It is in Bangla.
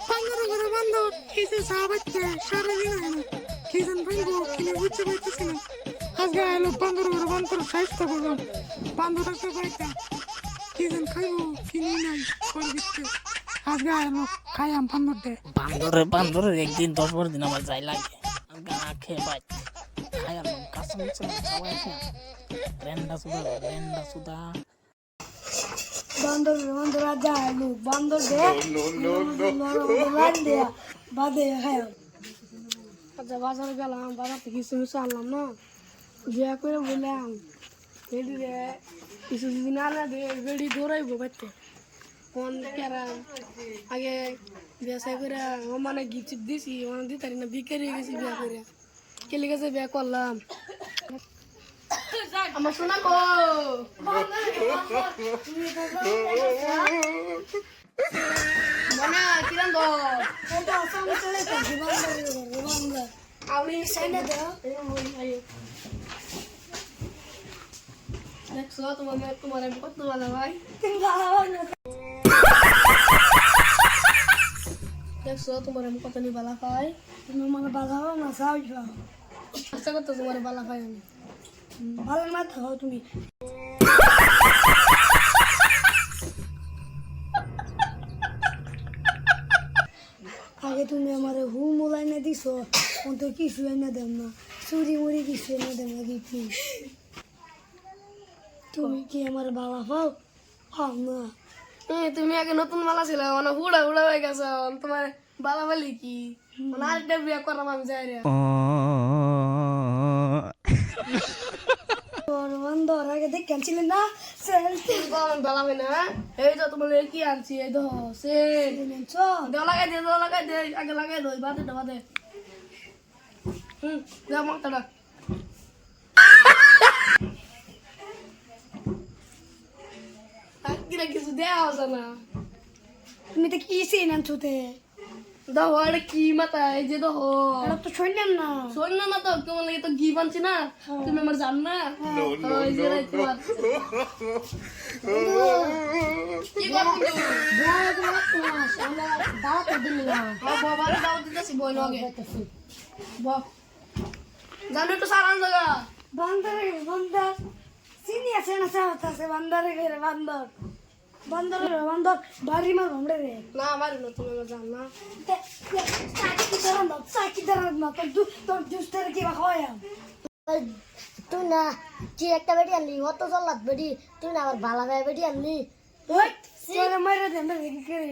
বান্দর ঘরে বান্দর খেয়েছে চা বাচ্চা সারাদিন হয় না খেয়েছেন ভাইবো কিনে বুঝতে পারতেছি না আজকে এলো বান্দর ঘরে বান্দর স্বাস্থ্য করলাম বান্দর একটা বাচ্চা খেয়েছেন খাইবো কিনে নাই করে দিচ্ছে আজকে এলো খাইয়াম বান্দর দে বান্দরের একদিন 10-12 দিন আমার যাই লাগে আজকে না খেয়ে বাই খাইয়াম কাছে নিচে সবাই খেয়ে রেন্ডা সুদা বান্দর বান্দর আজা আলু বান্দর দে দে বাদে খায় আচ্ছা বাজারে গেলাম বাজার থেকে কিছু কিছু আনলাম না বিয়া করে বললাম বেডি রে কিছু যদি না না দে বেডি দৌড়াইবো বাড়তে ফোন কেরাম আগে ব্যবসায় করে মানে গিফট দিছি মানে দিতারি না বিকারি গেছি বিয়া করে কেলে গেছে বিয়া করলাম আমার শোনা কো মনা কিরান দো ওটা সামনে চলে তো জীবন আমি সাইনে দাও দেখছো তোমার আমি কত ভালো ভাই দেখছো তোমার আমি কত নি ভালো পাই তুমি মানে ভালো হবে না সাউ খাও আশা করতে তোমার ভালো পাই আমি ভালো না থাকো তুমি আগে তুমি আমার হুম লাইনে দিছো অন্ত কিছু এনে দেন না চুরি মুড়ি কিছু এনে দেন না কি তুমি কি আমার বাবা পাও পাও না তুমি আগে নতুন মালা ছিল মানে হুড়া হুড়া হয়ে গেছে তোমার বালা বালি কি মানে আরেকটা বিয়ে করাম আমি যাই রে বন্ধর আগে দেখেছিলেন না বেলা হয় না এই তো তোমার কি আনছি এই তো সে লাগাই দে আগে লাগাই দো বাদে যা মাথাটা কিনা কিছু দেওয়া হচ্ছে না তুমি তো কি সিন আনছোতে দাও আর কি মাথা এই যে দাও এটা তো শুনলেন না তো তোমার লাগে তো ঘি বানছি না তুমি আমার জান না ওই যে তোমার কি করব দাও তো দিলাম বাবা দাও দিতেছি বই লগে বাহ জানো তো সারান জায়গা বান্দর চিনি আছে না আছে বান্দরে ঘরে বান্দর বাড়ি মার ভমড়ে রে না মারি না তুমি জান না সাকি দাঁড়ান না তোর জুস্টার কি হয় তুই না কি একটা বেটি আনলি অত চল্লাত বেটি তুই না আবার ভালো ভাই বেটি আনলি তোরে মারে দেন রে কি করে